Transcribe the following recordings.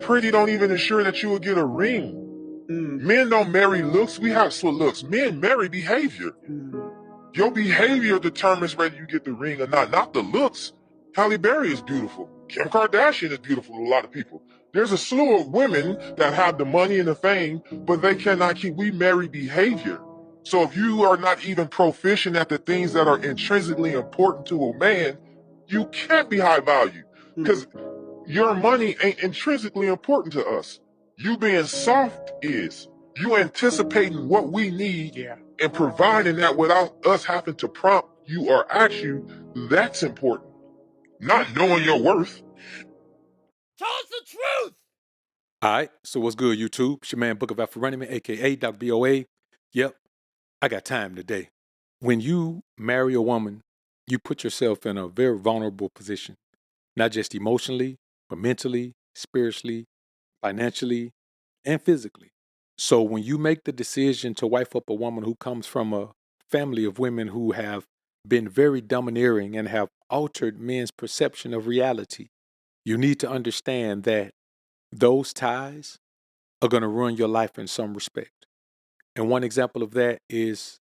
pretty don't even ensure that you will get a ring. Men don't marry looks. We have looks. Men marry behavior. Your behavior determines whether you get the ring or not the looks. Halle Berry is beautiful. Kim Kardashian is beautiful to a lot of people. There's a slew of women that have the money and the fame, but they cannot keep. We marry behavior. So if you are not even proficient at the things that are intrinsically important to a man, you can't be high value. Because your money ain't intrinsically important to us. You being soft is. You anticipating what we need and providing that without us having to prompt you or ask you, that's important. Not knowing your worth. Tell us the truth! All right, so what's good, YouTube? It's your man, Book of AlphaRonomy, a.k.a. Dr. BOA. Yep, I got time today. When you marry a woman, you put yourself in a very vulnerable position, not just emotionally, but mentally, spiritually, financially, and physically. So when you make the decision to wife up a woman who comes from a family of women who have been very domineering and have altered men's perception of reality, you need to understand that those ties are going to ruin your life in some respect. And one example of that is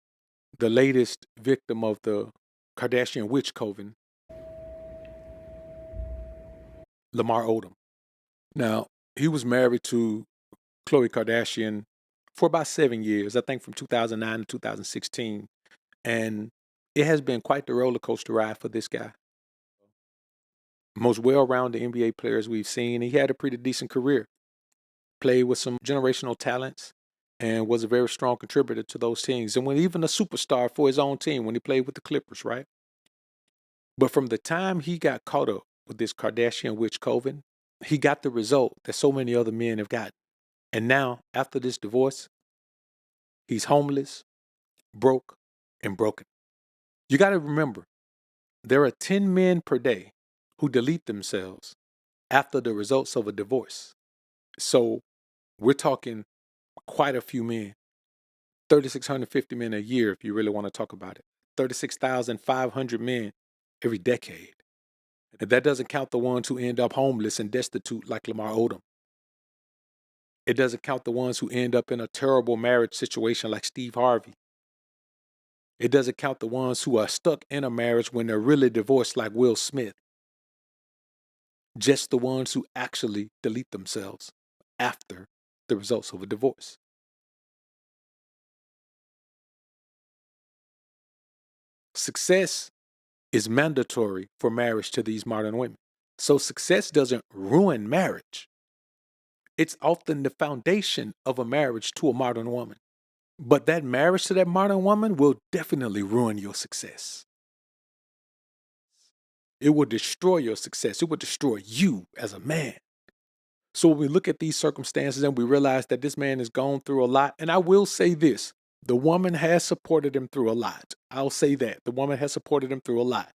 the latest victim of the Kardashian witch coven, Lamar Odom. Now, he was married to Khloe Kardashian for about 7 years, I think from 2009 to 2016. And it has been quite the roller coaster ride for this guy. Most well-rounded NBA players we've seen. He had a pretty decent career. Played with some generational talents and was a very strong contributor to those teams. And when even a superstar for his own team when he played with the Clippers, right? But from the time he got caught up with this Kardashian witch coven, he got the result that so many other men have gotten. And now, after this divorce, he's homeless, broke, and broken. You got to remember, there are 10 men per day who delete themselves after the results of a divorce. So we're talking quite a few men, 3,650 men a year if you really want to talk about it, 36,500 men every decade. And that doesn't count the ones who end up homeless and destitute like Lamar Odom. It doesn't count the ones who end up in a terrible marriage situation like Steve Harvey. It doesn't count the ones who are stuck in a marriage when they're really divorced like Will Smith. Just the ones who actually delete themselves after the results of a divorce. Success is mandatory for marriage to these modern women. So success doesn't ruin marriage. It's often the foundation of a marriage to a modern woman. But that marriage to that modern woman will definitely ruin your success. It will destroy your success. It will destroy you as a man. So when we look at these circumstances and we realize that this man has gone through a lot, and I will say this, the woman has supported him through a lot. I'll say that. The woman has supported him through a lot.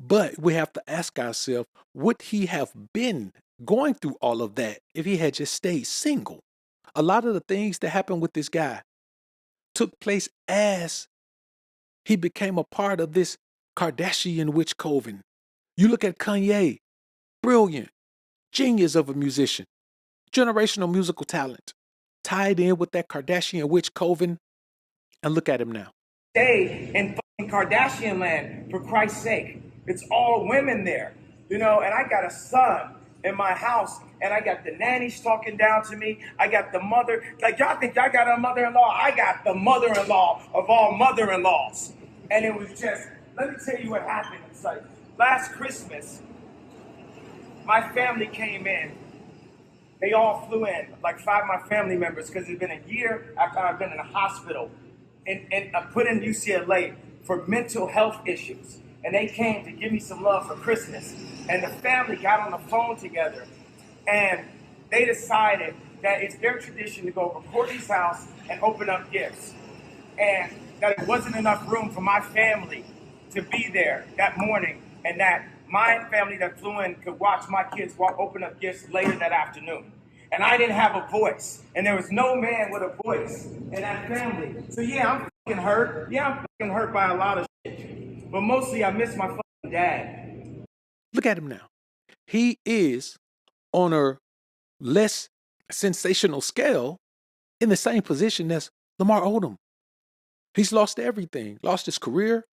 But we have to ask ourselves, would he have been going through all of that if he had just stayed single? A lot of the things that happened with this guy took place as he became a part of this Kardashian witch coven. You look at Kanye, brilliant, genius of a musician, generational musical talent, tied in with that Kardashian witch coven, and look at him now. Stay in fucking Kardashian land, for Christ's sake. It's all women there, you know, and I got a son in my house, and I got the nannies talking down to me. I got the mother, like y'all think I got a mother-in-law? I got the mother-in-law of all mother-in-laws. And it was just, let me tell you what happened. It's like, last Christmas, my family came in. They all flew in, like 5 of my family members, because it's been a year after I've been in a hospital and put in UCLA for mental health issues. And they came to give me some love for Christmas. And the family got on the phone together, and they decided that it's their tradition to go over Courtney's house and open up gifts. And that it wasn't enough room for my family to be there that morning, and that my family that flew in could watch my kids open up gifts later that afternoon. And I didn't have a voice, and there was no man with a voice in that family. So yeah, I'm fucking hurt. Yeah, I'm fucking hurt by a lot of shit. But mostly I miss my fucking dad. Look at him now. He is on a less sensational scale in the same position as Lamar Odom. He's lost everything, lost his career.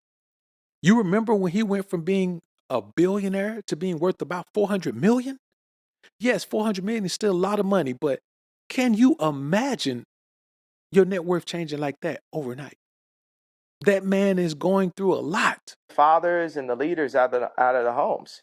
You remember when he went from being a billionaire to being worth about 400 million? Yes, 400 million is still a lot of money, but can you imagine your net worth changing like that overnight? That man is going through a lot. Fathers and the leaders out of the homes.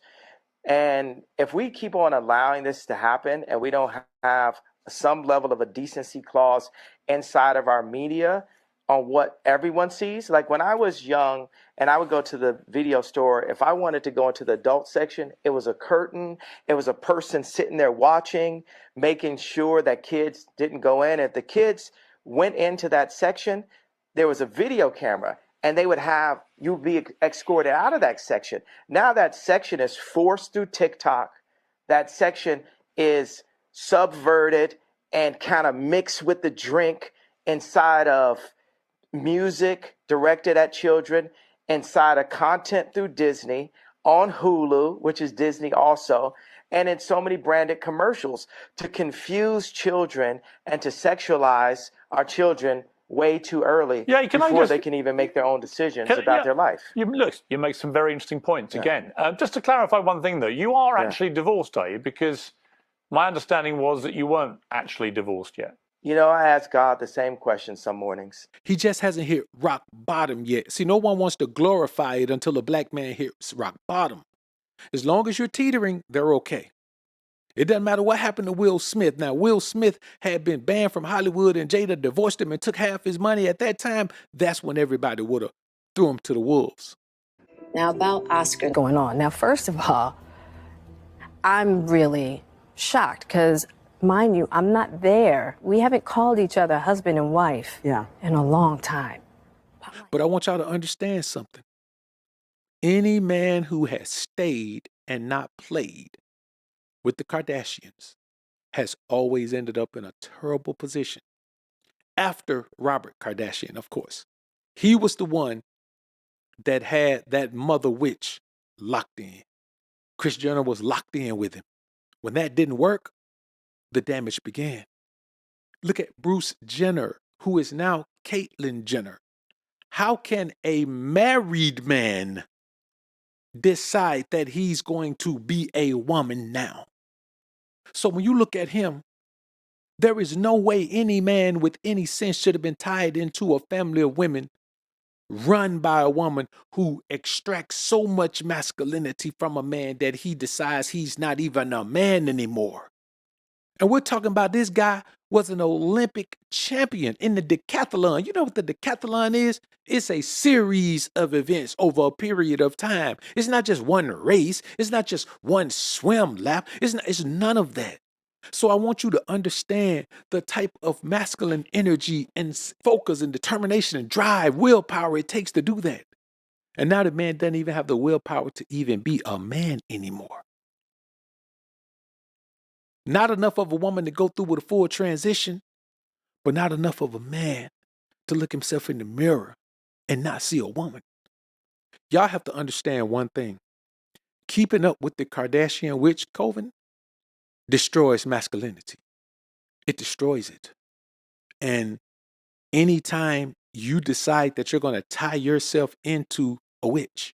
And if we keep on allowing this to happen and we don't have some level of a decency clause inside of our media on what everyone sees, like when I was young and I would go to the video store, if I wanted to go into the adult section, it was a curtain, it was a person sitting there watching, making sure that kids didn't go in. If the kids went into that section, there was a video camera. And they would have you be escorted out of that section. Now that section is forced through TikTok. That section is subverted and kind of mixed with the drink inside of music directed at children, inside of content through Disney, on Hulu, which is Disney also, and in so many branded commercials to confuse children and to sexualize our children way too early before they can even make their own decisions about their life. Look, you make some very interesting points again. Just to clarify one thing, though, you are actually divorced, are you? Because my understanding was that you weren't actually divorced yet. You know, I ask God the same question some mornings. He just hasn't hit rock bottom yet. See, no one wants to glorify it until a black man hits rock bottom. As long as you're teetering, they're okay. It doesn't matter what happened to Will Smith. Now, Will Smith had been banned from Hollywood and Jada divorced him and took half his money at that time. That's when everybody would have threw him to the wolves. Now, about Oscar going on. Now, first of all, I'm really shocked because, mind you, I'm not there. We haven't called each other husband and wife in a long time. But I want y'all to understand something. Any man who has stayed and not played with the Kardashians has always ended up in a terrible position. After Robert Kardashian, of course. He was the one that had that mother witch locked in. Kris Jenner was locked in with him. When that didn't work, the damage began. Look at Bruce Jenner, who is now Caitlyn Jenner. How can a married man decide that he's going to be a woman now? So when you look at him, there is no way any man with any sense should have been tied into a family of women run by a woman who extracts so much masculinity from a man that he decides he's not even a man anymore. And we're talking about this guy was an Olympic champion in the decathlon. You know what the decathlon is? It's a series of events over a period of time. It's not just one race. It's not just one swim lap. It's none of that. So I want you to understand the type of masculine energy and focus and determination and drive, willpower it takes to do that. And now the man doesn't even have the willpower to even be a man anymore. Not enough of a woman to go through with a full transition, but not enough of a man to look himself in the mirror and not see a woman. Y'all have to understand one thing. Keeping up with the Kardashian witch coven destroys masculinity. It destroys it. And anytime you decide that you're going to tie yourself into a witch,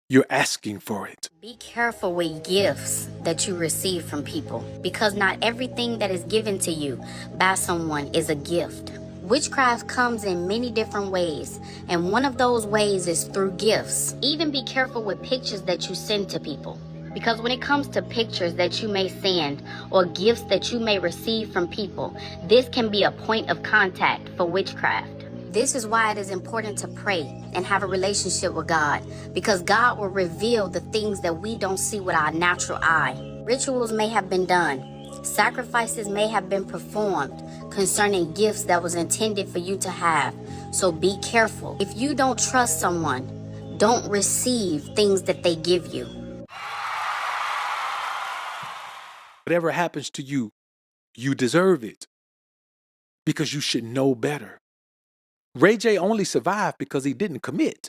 you're asking for it. Be careful with gifts that you receive from people, because not everything that is given to you by someone is a gift. Witchcraft comes in many different ways, and one of those ways is through gifts. Even be careful with pictures that you send to people, because when it comes to pictures that you may send or gifts that you may receive from people, this can be a point of contact for witchcraft. This is why it is important to pray and have a relationship with God, because God will reveal the things that we don't see with our natural eye. Rituals may have been done. Sacrifices may have been performed concerning gifts that was intended for you to have. So be careful. If you don't trust someone, don't receive things that they give you. Whatever happens to you, you deserve it, because you should know better. Ray J only survived because he didn't commit.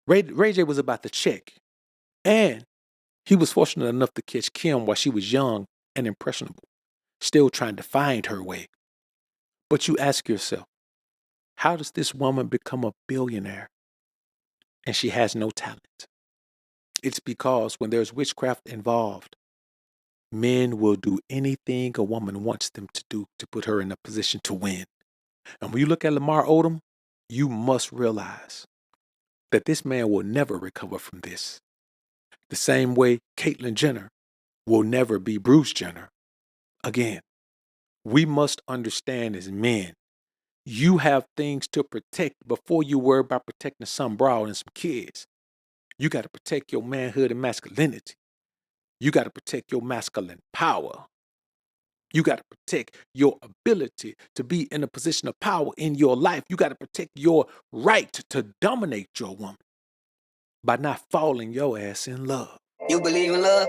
Ray J was about to check. And he was fortunate enough to catch Kim while she was young and impressionable. still trying to find her way. But you ask yourself, how does this woman become a billionaire and she has no talent? It's because when there's witchcraft involved, men will do anything a woman wants them to do to put her in a position to win. And when you look at Lamar Odom, you must realize that this man will never recover from this. The same way Caitlyn Jenner will never be Bruce Jenner again. We must understand as men, you have things to protect before you worry about protecting some broad and some kids. You got to protect your manhood and masculinity. You got to protect your masculine power. You got to protect your ability to be in a position of power in your life. You got to protect your right to dominate your woman by not falling your ass in love. You believe in love?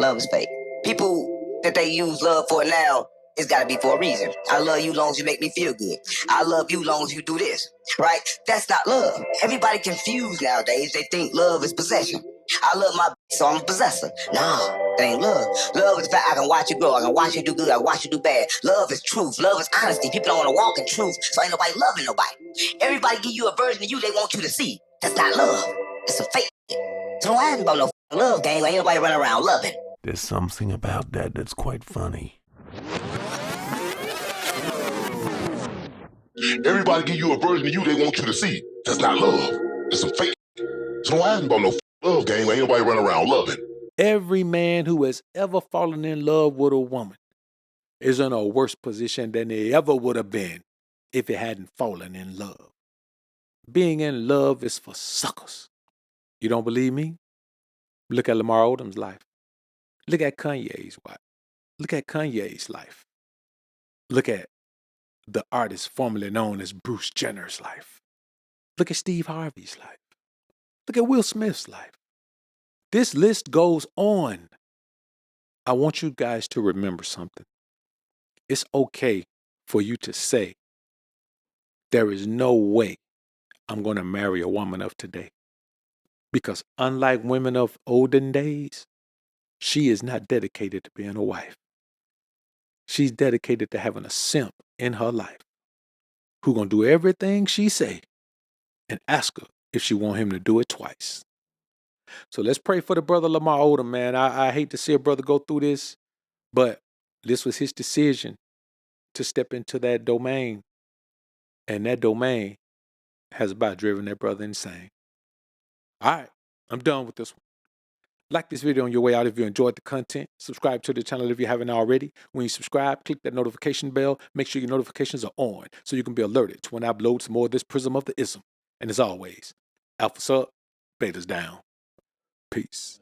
Love is fake. People that they use love for now, it's gotta be for a reason. I love you long as you make me feel good. I love you long as you do this, right? That's not love. Everybody confused nowadays. They think love is possession. I love my so I'm a possessor. No, that ain't love. Love is fact. I can watch you grow. I can watch you do good. I can watch you do bad. Love is truth. Love is honesty. People don't want to walk in truth, so ain't nobody loving nobody. Everybody give you a version of you they want you to see. That's not love. It's a fake. So don't ask about no love game. Ain't nobody running around loving. There's something about that that's quite funny. Everybody give you a version of you they want you to see. That's not love. It's some fake. So don't ask about no love game. Ain't nobody running around loving. Every man who has ever fallen in love with a woman is in a worse position than they ever would have been if he hadn't fallen in love. Being in love is for suckers. You don't believe me? Look at Lamar Odom's life. Look at Kanye's wife. Look at Kanye's life. Look at the artist formerly known as Bruce Jenner's life. Look at Steve Harvey's life. Look at Will Smith's life. This list goes on. I want you guys to remember something. It's okay for you to say, there is no way I'm going to marry a woman of today. Because unlike women of olden days, she is not dedicated to being a wife. She's dedicated to having a simp in her life who gonna do everything she say and ask her if she want him to do it twice. So let's pray for the brother Lamar Odom, man. I hate to see a brother go through this, but this was his decision to step into that domain. And that domain has about driven that brother insane. All right, I'm done with this one. Like this video on your way out if you enjoyed the content. Subscribe to the channel if you haven't already. When you subscribe, click that notification bell. Make sure your notifications are on so you can be alerted to when I upload some more of this Prism of the Ism. And as always, Alpha sub, Beta's down. Peace.